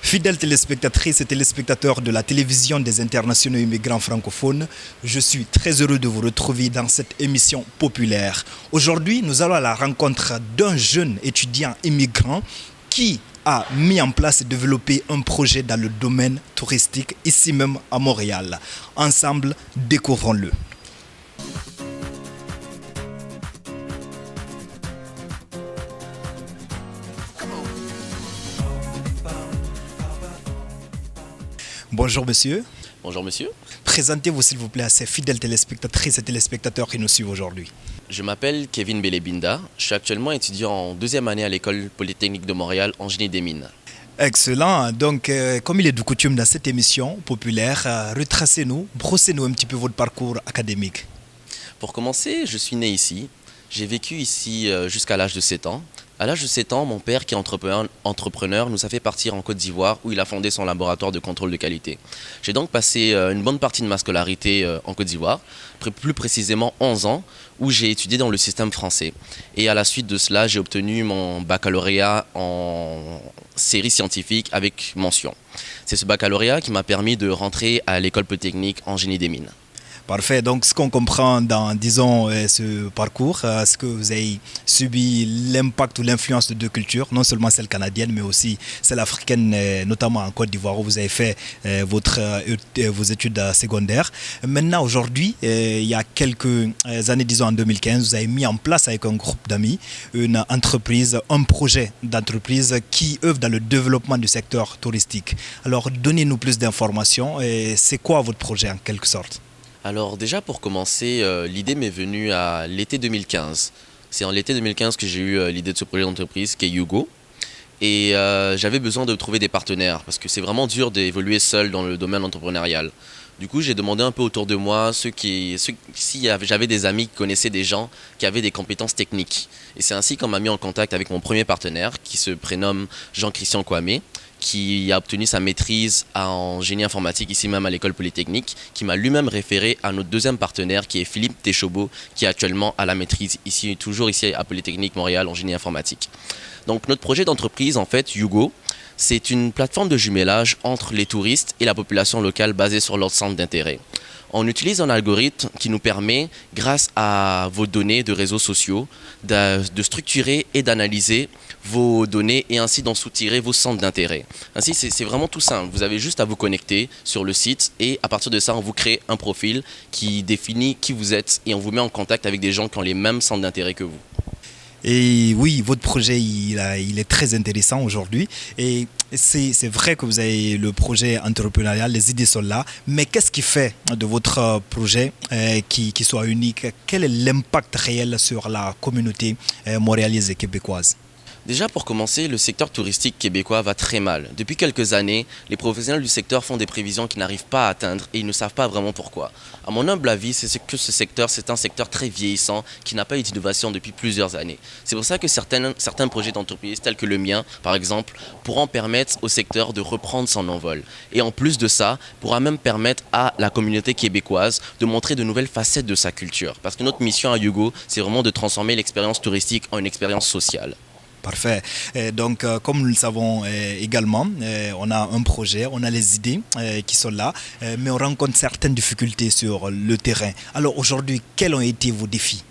Fidèles téléspectatrices et téléspectateurs de la télévision des internationaux immigrants francophones, je suis très heureux de vous retrouver dans cette émission populaire. Aujourd'hui, nous allons à la rencontre d'un jeune étudiant immigrant qui a mis en place et développé un projet dans le domaine touristique ici même à Montréal. Ensemble, découvrons-le. Bonjour monsieur. Bonjour monsieur. Présentez-vous s'il vous plaît à ces fidèles téléspectatrices et téléspectateurs qui nous suivent aujourd'hui. Je m'appelle Kevin Belebinda. Je suis actuellement étudiant en deuxième année à l'École polytechnique de Montréal en génie des mines. Excellent. Donc, comme il est de coutume dans cette émission populaire, retracez-nous, brossez-nous un petit peu votre parcours académique. Pour commencer, je suis né ici. J'ai vécu ici jusqu'à l'âge de 7 ans. À l'âge de 7 ans, mon père, qui est entrepreneur, nous a fait partir en Côte d'Ivoire où il a fondé son laboratoire de contrôle de qualité. J'ai donc passé une bonne partie de ma scolarité en Côte d'Ivoire, plus précisément 11 ans, où j'ai étudié dans le système français. Et à la suite de cela, j'ai obtenu mon baccalauréat en série scientifique avec mention. C'est ce baccalauréat qui m'a permis de rentrer à l'École polytechnique en génie des mines. Parfait. Donc, ce qu'on comprend dans, disons, ce parcours, c'est que vous avez subi l'impact ou l'influence de deux cultures, non seulement celle canadienne, mais aussi celle africaine, notamment en Côte d'Ivoire, où vous avez fait vos études secondaires. Maintenant, aujourd'hui, il y a quelques années, disons en 2015, vous avez mis en place avec un groupe d'amis une entreprise, un projet d'entreprise qui œuvre dans le développement du secteur touristique. Alors, donnez-nous plus d'informations. C'est quoi votre projet en quelque sorte ? Alors déjà pour commencer, l'idée m'est venue à l'été 2015. C'est en l'été 2015 que j'ai eu l'idée de ce projet d'entreprise qui est Yugo. Et j'avais besoin de trouver des partenaires parce que c'est vraiment dur d'évoluer seul dans le domaine entrepreneurial. Du coup, j'ai demandé un peu autour de moi si j'avais des amis qui connaissaient des gens qui avaient des compétences techniques. Et c'est ainsi qu'on m'a mis en contact avec mon premier partenaire qui se prénomme Jean-Christian Kwame, qui a obtenu sa maîtrise en génie informatique ici même à l'École polytechnique, qui m'a lui-même référé à notre deuxième partenaire qui est Philippe Téchobo, qui est actuellement à la maîtrise toujours ici à Polytechnique Montréal en génie informatique. Donc notre projet d'entreprise, en fait, Yugo, c'est une plateforme de jumelage entre les touristes et la population locale basée sur leur centre d'intérêt. On utilise un algorithme qui nous permet, grâce à vos données de réseaux sociaux, de structurer et d'analyser vos données et ainsi d'en soutirer vos centres d'intérêt. Ainsi, c'est vraiment tout simple. Vous avez juste à vous connecter sur le site et à partir de ça, on vous crée un profil qui définit qui vous êtes et on vous met en contact avec des gens qui ont les mêmes centres d'intérêt que vous. Et oui, votre projet, il est très intéressant aujourd'hui. Et c'est vrai que vous avez le projet entrepreneurial, les idées sont là. Mais qu'est-ce qui fait de votre projet qui soit unique? Quel est l'impact réel sur la communauté montréalaise et québécoise? Déjà pour commencer, le secteur touristique québécois va très mal. Depuis quelques années, les professionnels du secteur font des prévisions qu'ils n'arrivent pas à atteindre et ils ne savent pas vraiment pourquoi. À mon humble avis, c'est que ce secteur, c'est un secteur très vieillissant qui n'a pas eu d'innovation depuis plusieurs années. C'est pour ça que certains projets d'entreprise, tels que le mien, par exemple, pourront permettre au secteur de reprendre son envol. Et en plus de ça, pourra même permettre à la communauté québécoise de montrer de nouvelles facettes de sa culture. Parce que notre mission à Yugo, c'est vraiment de transformer l'expérience touristique en une expérience sociale. Parfait. Donc, comme nous le savons également, on a un projet, on a les idées qui sont là, mais on rencontre certaines difficultés sur le terrain. Alors aujourd'hui, quels ont été vos défis ?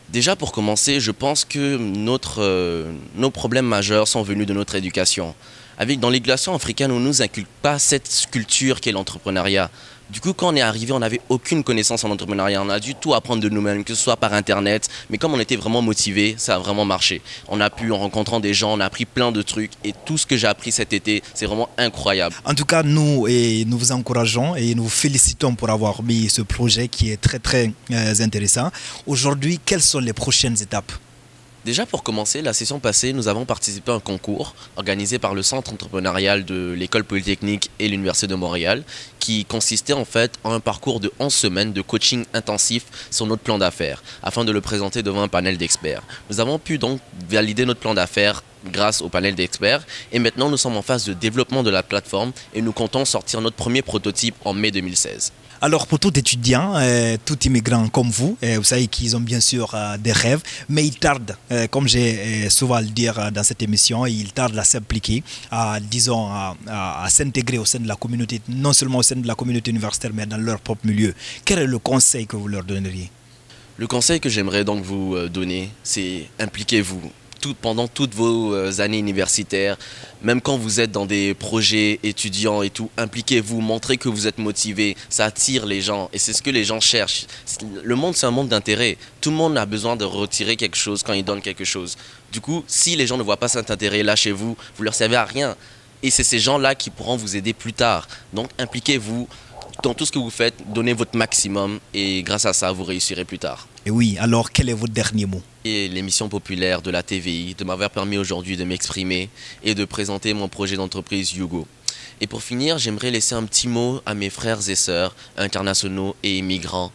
Déjà pour commencer, je pense que nos problèmes majeurs sont venus de notre éducation. Dans l'éducation africaine, on ne nous inculque pas cette culture qu'est l'entrepreneuriat. Du coup, quand on est arrivé, on n'avait aucune connaissance en entrepreneuriat. On a dû tout apprendre de nous-mêmes, que ce soit par Internet. Mais comme on était vraiment motivés, ça a vraiment marché. En rencontrant des gens, on a appris plein de trucs. Et tout ce que j'ai appris cet été, c'est vraiment incroyable. En tout cas, nous vous encourageons et nous vous félicitons pour avoir mis ce projet qui est très, très intéressant. Aujourd'hui, quelles sont les prochaines étapes ? Déjà pour commencer, la session passée, nous avons participé à un concours organisé par le Centre entrepreneurial de l'École polytechnique et l'Université de Montréal qui consistait en fait en un parcours de 11 semaines de coaching intensif sur notre plan d'affaires afin de le présenter devant un panel d'experts. Nous avons pu donc valider notre plan d'affaires grâce au panel d'experts et maintenant nous sommes en phase de développement de la plateforme et nous comptons sortir notre premier prototype en mai 2016. Alors pour tout étudiant, tout immigrant comme vous, vous savez qu'ils ont bien sûr des rêves, mais ils tardent, comme j'ai souvent à le dire dans cette émission, ils tardent à s'impliquer, disons, à s'intégrer au sein de la communauté, non seulement au sein de la communauté universitaire, mais dans leur propre milieu. Quel est le conseil que vous leur donneriez? Le conseil que j'aimerais donc vous donner, c'est impliquez-vous. Pendant toutes vos années universitaires, même quand vous êtes dans des projets étudiants et tout, impliquez-vous, montrez que vous êtes motivé, ça attire les gens et c'est ce que les gens cherchent. Le monde, c'est un monde d'intérêt. Tout le monde a besoin de retirer quelque chose quand il donne quelque chose. Du coup, si les gens ne voient pas cet intérêt là chez vous, vous leur servez à rien. Et c'est ces gens-là qui pourront vous aider plus tard. Donc, impliquez-vous dans tout ce que vous faites, donnez votre maximum et grâce à ça, vous réussirez plus tard. Et oui, alors quel est votre dernier mot? Et l'émission populaire de la TVI, de m'avoir permis aujourd'hui de m'exprimer et de présenter mon projet d'entreprise Yugo. Et pour finir, j'aimerais laisser un petit mot à mes frères et sœurs internationaux et immigrants.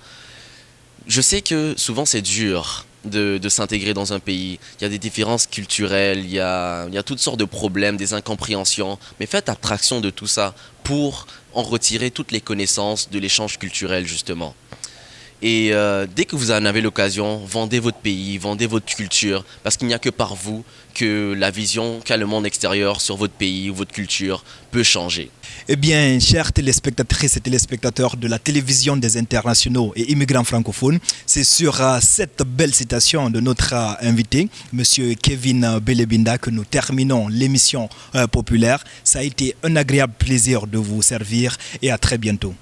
Je sais que souvent c'est dur de s'intégrer dans un pays. Il y a des différences culturelles, il y a toutes sortes de problèmes, des incompréhensions. Mais faites abstraction de tout ça pour en retirer toutes les connaissances de l'échange culturel justement. Et dès que vous en avez l'occasion, vendez votre pays, vendez votre culture, parce qu'il n'y a que par vous que la vision qu'a le monde extérieur sur votre pays ou votre culture peut changer. Eh bien, chers téléspectatrices et téléspectateurs de la télévision des internationaux et immigrants francophones, c'est sur cette belle citation de notre invité, M. Kevin Belebinda, que nous terminons l'émission populaire. Ça a été un agréable plaisir de vous servir et à très bientôt.